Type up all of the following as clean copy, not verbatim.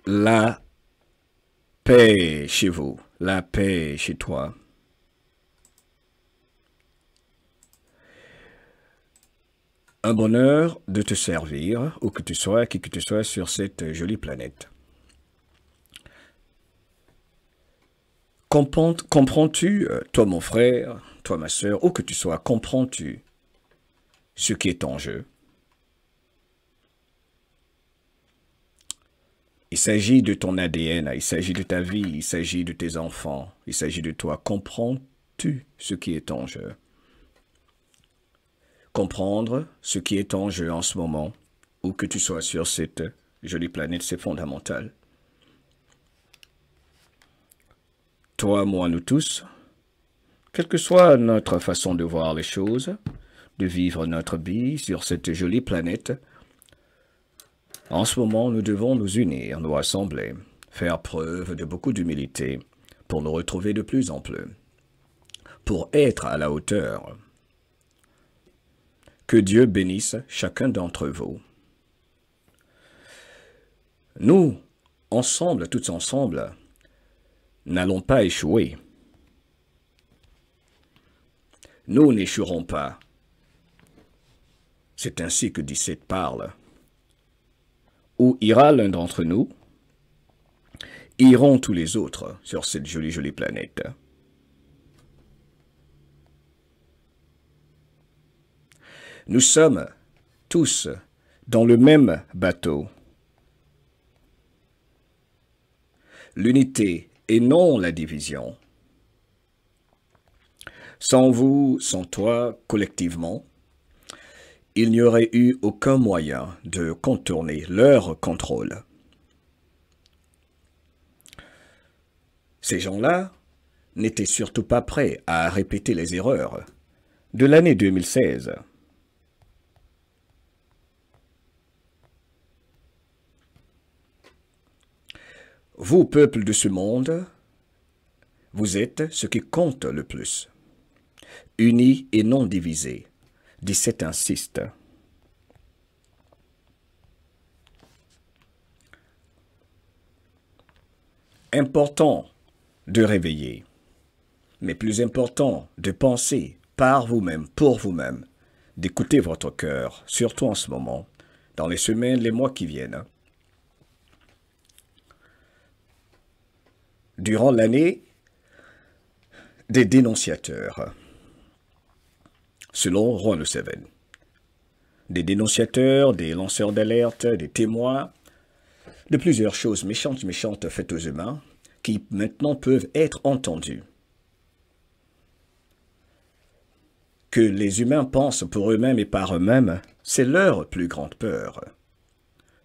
la paix chez vous, la paix chez toi. Un bonheur de te servir, où que tu sois, qui que tu sois sur cette jolie planète. Comprends-tu, toi mon frère, toi ma sœur, où que tu sois, comprends-tu ce qui est en jeu? Il s'agit de ton ADN, il s'agit de ta vie, il s'agit de tes enfants, il s'agit de toi. Comprends-tu ce qui est en jeu? Comprendre ce qui est en jeu en ce moment, où que tu sois sur cette jolie planète, c'est fondamental. Toi, moi, nous tous, quelle que soit notre façon de voir les choses, de vivre notre vie sur cette jolie planète, en ce moment, nous devons nous unir, nous rassembler, faire preuve de beaucoup d'humilité pour nous retrouver de plus en plus, pour être à la hauteur. Que Dieu bénisse chacun d'entre vous. Nous, ensemble, tous ensemble, n'allons pas échouer. Nous n'échouerons pas. C'est ainsi que 17 parle. Où ira l'un d'entre nous, iront tous les autres sur cette jolie, jolie planète. Nous sommes tous dans le même bateau. L'unité et non la division. Sans vous, sans toi, collectivement, il n'y aurait eu aucun moyen de contourner leur contrôle. Ces gens-là n'étaient surtout pas prêts à répéter les erreurs de l'année 2016. Vous, peuple de ce monde, vous êtes ce qui compte le plus. Unis et non divisés. 17 insiste. Important de réveiller, mais plus important de penser par vous-même, pour vous-même, d'écouter votre cœur, surtout en ce moment, dans les semaines, les mois qui viennent. Durant l'année des dénonciateurs, selon Roy Le Seven. Des dénonciateurs, des lanceurs d'alerte, des témoins, de plusieurs choses méchantes faites aux humains, qui maintenant peuvent être entendus. Que les humains pensent pour eux-mêmes et par eux-mêmes, c'est leur plus grande peur.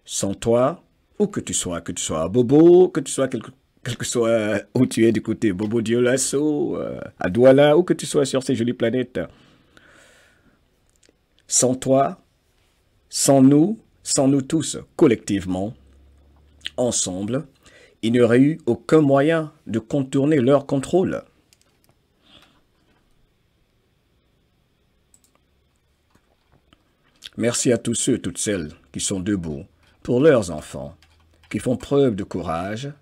Sans toi, où que tu sois à Bobo, que tu sois quel que soit où tu es du côté Bobo Dioulasso, à Douala, où que tu sois sur ces jolies planètes, sans toi, sans nous tous, collectivement, ensemble, il n'y aurait eu aucun moyen de contourner leur contrôle. Merci à tous ceux, toutes celles qui sont debout pour leurs enfants, qui font preuve de courage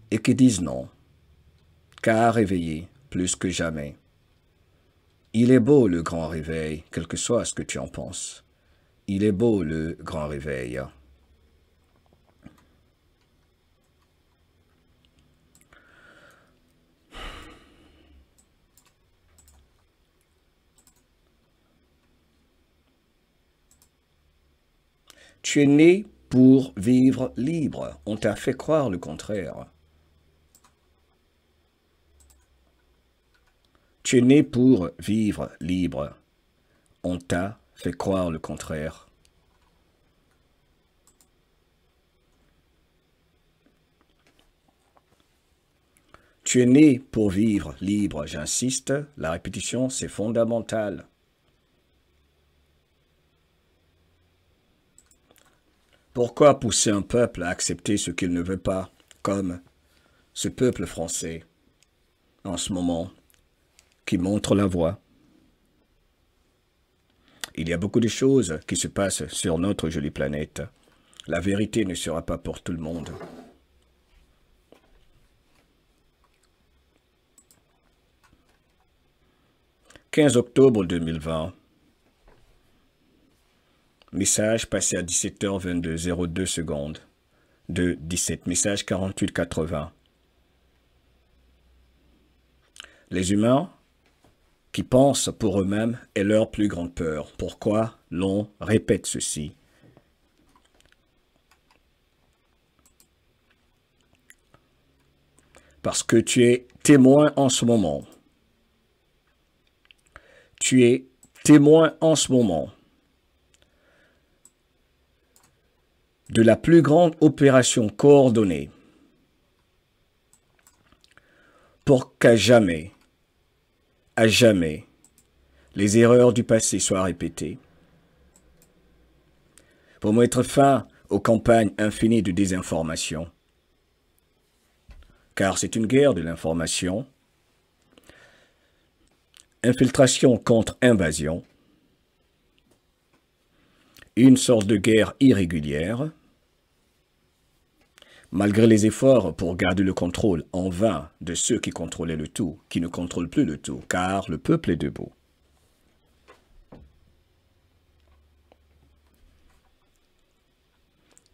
et qui disent non, car réveillés plus que jamais. Il est beau le grand réveil, quel que soit ce que tu en penses. Il est beau le grand réveil. Tu es né pour vivre libre. On t'a fait croire le contraire. Tu es né pour vivre libre. On t'a fait croire le contraire. Tu es né pour vivre libre, j'insiste, la répétition c'est fondamental. Pourquoi pousser un peuple à accepter ce qu'il ne veut pas, comme ce peuple français, en ce moment, qui montre la voie? Il y a beaucoup de choses qui se passent sur notre jolie planète. La vérité ne sera pas pour tout le monde. « 15 octobre 2020. Message passé à 17h22, 02 secondes. De 17. Message 4880. Les humains qui pensent pour eux-mêmes est leur plus grande peur. Pourquoi l'on répète ceci? Parce que tu es témoin en ce moment. Tu es témoin en ce moment de la plus grande opération coordonnée pour qu'à jamais, les erreurs du passé soient répétées, pour mettre fin aux campagnes infinies de désinformation. Car c'est une guerre de l'information, infiltration contre invasion, une sorte de guerre irrégulière, malgré les efforts pour garder le contrôle en vain de ceux qui contrôlaient le tout, qui ne contrôlent plus le tout, car le peuple est debout.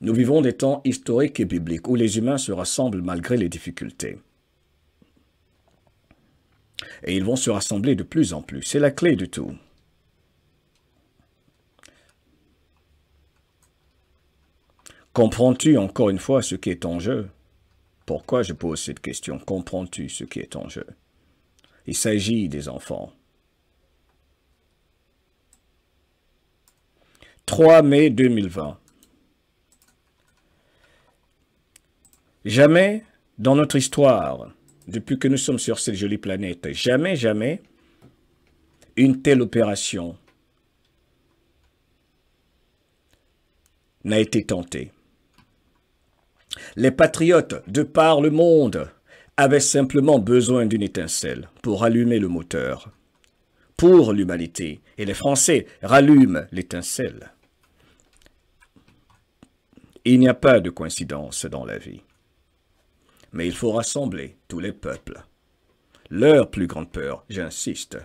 Nous vivons des temps historiques et bibliques où les humains se rassemblent malgré les difficultés. Et ils vont se rassembler de plus en plus. C'est la clé de tout. Comprends-tu encore une fois ce qui est en jeu? Pourquoi je pose cette question? Comprends-tu ce qui est en jeu? Il s'agit des enfants. 3 mai 2020. Jamais dans notre histoire, depuis que nous sommes sur cette jolie planète, jamais une telle opération n'a été tentée. Les patriotes de par le monde avaient simplement besoin d'une étincelle pour allumer le moteur pour l'humanité. Et les Français rallument l'étincelle. Il n'y a pas de coïncidence dans la vie. Mais il faut rassembler tous les peuples. Leur plus grande peur, j'insiste.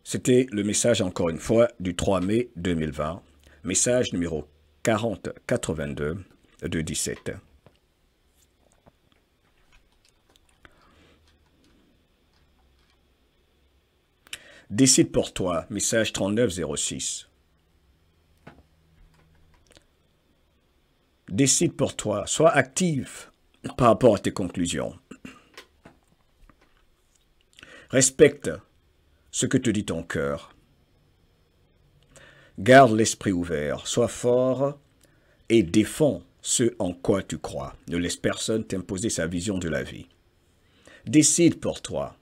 C'était le message, encore une fois, du 3 mai 2020. Message numéro 4082 de 17. Décide pour toi, message 3906. Décide pour toi, sois actif par rapport à tes conclusions. Respecte ce que te dit ton cœur. Garde l'esprit ouvert, sois fort et défends ce en quoi tu crois. Ne laisse personne t'imposer sa vision de la vie. Décide pour toi.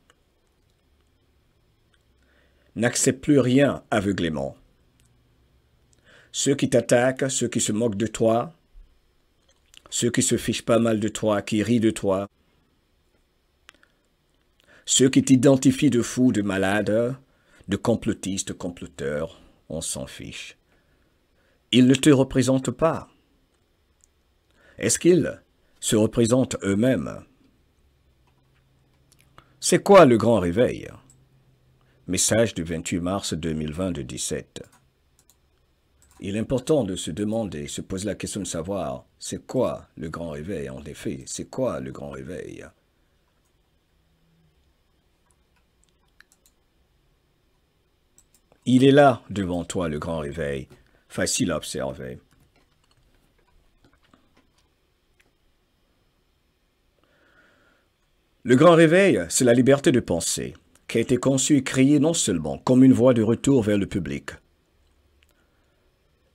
N'accepte plus rien aveuglément. Ceux qui t'attaquent, ceux qui se moquent de toi, ceux qui se fichent pas mal de toi, qui rient de toi, ceux qui t'identifient de fou, de malade, de complotiste, comploteur, on s'en fiche. Ils ne te représentent pas. Est-ce qu'ils se représentent eux-mêmes? C'est quoi le grand réveil? Message du 28 mars 2020 de 17. Il est important de se demander, se poser la question de savoir, c'est quoi le grand réveil en effet? C'est quoi le grand réveil? Il est là devant toi le grand réveil, facile à observer. Le grand réveil, c'est la liberté de penser, qui a été conçue et créée non seulement comme une voie de retour vers le public.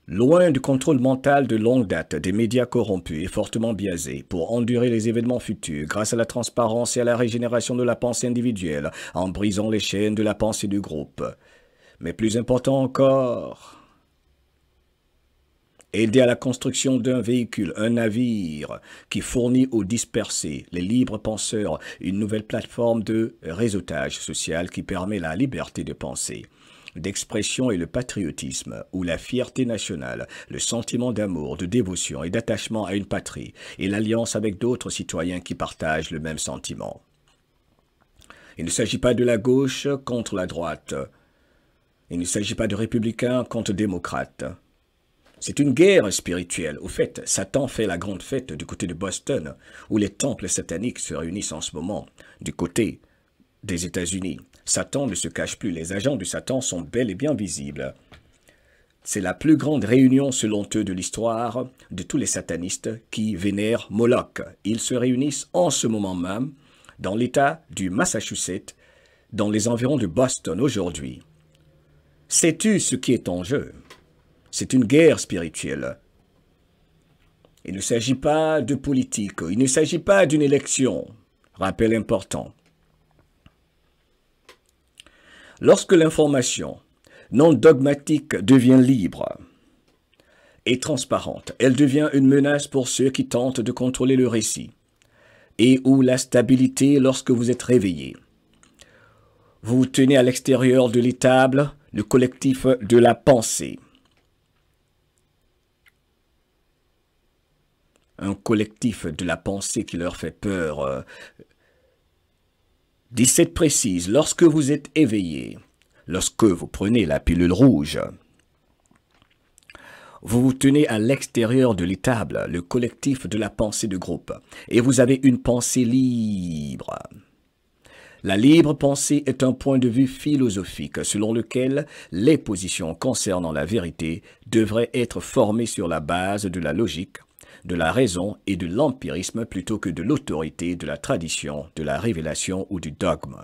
Loin du contrôle mental de longue date des médias corrompus et fortement biaisés pour endurer les événements futurs grâce à la transparence et à la régénération de la pensée individuelle en brisant les chaînes de la pensée du groupe. Mais plus important encore aider à la construction d'un véhicule, un navire qui fournit aux dispersés, les libres penseurs, une nouvelle plateforme de réseautage social qui permet la liberté de penser, d'expression et le patriotisme, ou la fierté nationale, le sentiment d'amour, de dévotion et d'attachement à une patrie, et l'alliance avec d'autres citoyens qui partagent le même sentiment. Il ne s'agit pas de la gauche contre la droite. Il ne s'agit pas de républicains contre démocrates. C'est une guerre spirituelle. Au fait, Satan fait la grande fête du côté de Boston, où les temples sataniques se réunissent en ce moment, du côté des États-Unis. Satan ne se cache plus. Les agents de Satan sont bel et bien visibles. C'est la plus grande réunion, selon eux, de l'histoire de tous les satanistes qui vénèrent Moloch. Ils se réunissent en ce moment même dans l'État du Massachusetts, dans les environs de Boston aujourd'hui. Sais-tu ce qui est en jeu? C'est une guerre spirituelle. Il ne s'agit pas de politique, il ne s'agit pas d'une élection. Rappel important. Lorsque l'information non dogmatique devient libre et transparente, elle devient une menace pour ceux qui tentent de contrôler le récit et ou la stabilité lorsque vous êtes réveillé. Vous vous tenez à l'extérieur de l'étable, le collectif de la pensée. Un collectif de la pensée qui leur fait peur. 17 précise, lorsque vous êtes éveillé, lorsque vous prenez la pilule rouge, vous vous tenez à l'extérieur de l'étable, le collectif de la pensée de groupe, et vous avez une pensée libre. La libre pensée est un point de vue philosophique selon lequel les positions concernant la vérité devraient être formées sur la base de la logique, de la raison et de l'empirisme plutôt que de l'autorité, de la tradition, de la révélation ou du dogme.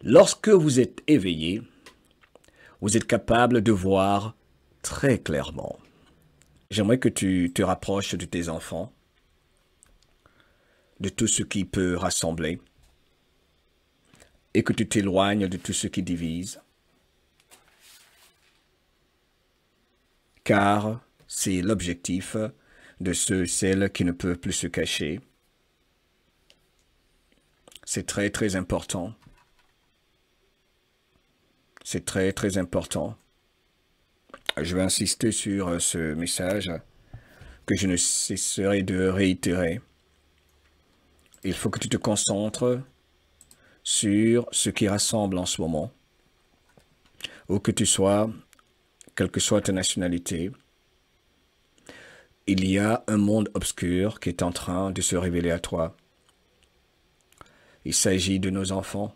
Lorsque vous êtes éveillé, vous êtes capable de voir très clairement. J'aimerais que tu te rapproches de tes enfants, de tout ce qui peut rassembler, et que tu t'éloignes de tout ce qui divise. Car c'est l'objectif de ceux et celles qui ne peuvent plus se cacher. C'est très, très important. C'est très, très important. Je vais insister sur ce message que je ne cesserai de réitérer. Il faut que tu te concentres sur ce qui rassemble en ce moment. Où que tu sois, quelle que soit ta nationalité, il y a un monde obscur qui est en train de se révéler à toi. Il s'agit de nos enfants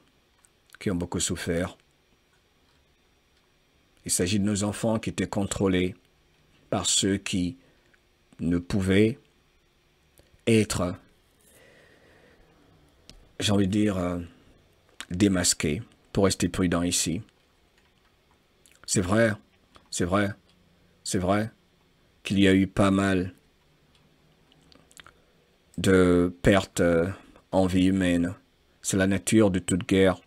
qui ont beaucoup souffert. Il s'agit de nos enfants qui étaient contrôlés par ceux qui ne pouvaient être, j'ai envie de dire, démasqués pour rester prudents ici. C'est vrai, c'est vrai, c'est vrai qu'il y a eu pas mal de pertes en vie humaine. C'est la nature de toute guerre.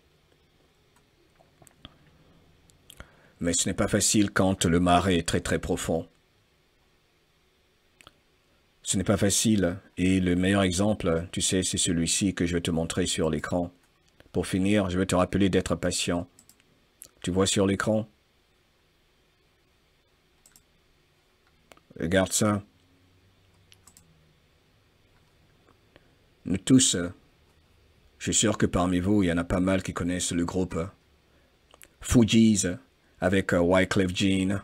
Mais ce n'est pas facile quand le marais est très très profond. Ce n'est pas facile. Et le meilleur exemple, tu sais, c'est celui-ci que je vais te montrer sur l'écran. Pour finir, je vais te rappeler d'être patient. Tu vois sur l'écran? Regarde ça. Nous tous, je suis sûr que parmi vous, il y en a pas mal qui connaissent le groupe Fugees avec Wyclef Jean.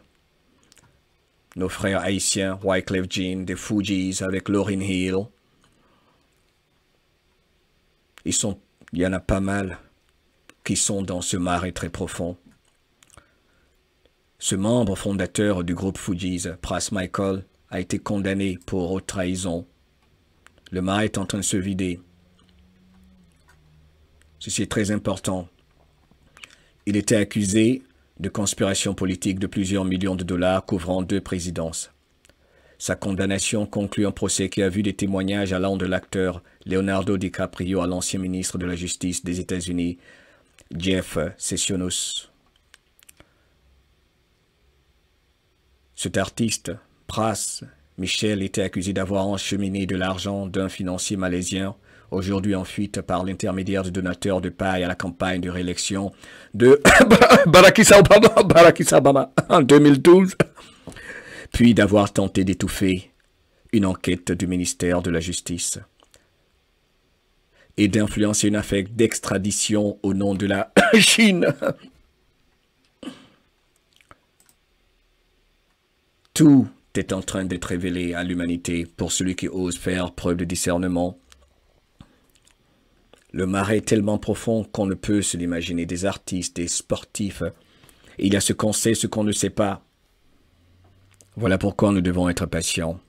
Nos frères haïtiens, Wyclef Jean, des Fugees avec Lauryn Hill. Il y en a pas mal qui sont dans ce marais très profond. Ce membre fondateur du groupe Fugees, Pras Michael, a été condamné pour haute trahison. Le marais est en train de se vider. Ceci est très important. Il était accusé de conspiration politique de plusieurs millions de dollars couvrant 2 présidences. Sa condamnation conclut un procès qui a vu des témoignages allant de l'acteur Leonardo DiCaprio à l'ancien ministre de la Justice des États-Unis, Jeff Sessions. Cet artiste, Pras Michel, était accusé d'avoir encheminé de l'argent d'un financier malaisien, aujourd'hui en fuite par l'intermédiaire de donateurs de paille à la campagne de réélection de Barack Obama en 2012, puis d'avoir tenté d'étouffer une enquête du ministère de la Justice et d'influencer une affaire d'extradition au nom de la Chine. Tout est en train d'être révélé à l'humanité pour celui qui ose faire preuve de discernement. Le marais est tellement profond qu'on ne peut se l'imaginer. Des artistes, des sportifs. Il y a ce qu'on sait, ce qu'on ne sait pas. Voilà pourquoi nous devons être patients.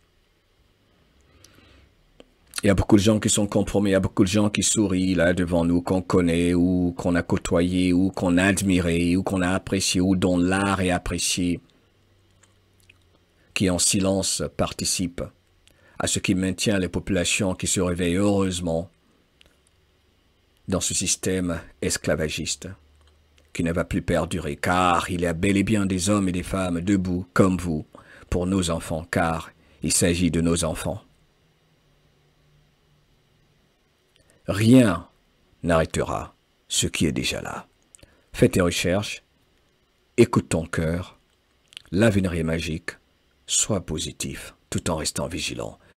Il y a beaucoup de gens qui sont compromis, il y a beaucoup de gens qui sourient là devant nous, qu'on connaît, ou qu'on a côtoyé, ou qu'on a admiré, ou qu'on a apprécié, ou dont l'art est apprécié, qui en silence participent à ce qui maintient les populations qui se réveillent heureusement dans ce système esclavagiste qui ne va plus perdurer, car il y a bel et bien des hommes et des femmes debout comme vous pour nos enfants, car il s'agit de nos enfants. Rien n'arrêtera ce qui est déjà là. Fais tes recherches, écoute ton cœur, l'avenir est magique, sois positif tout en restant vigilant.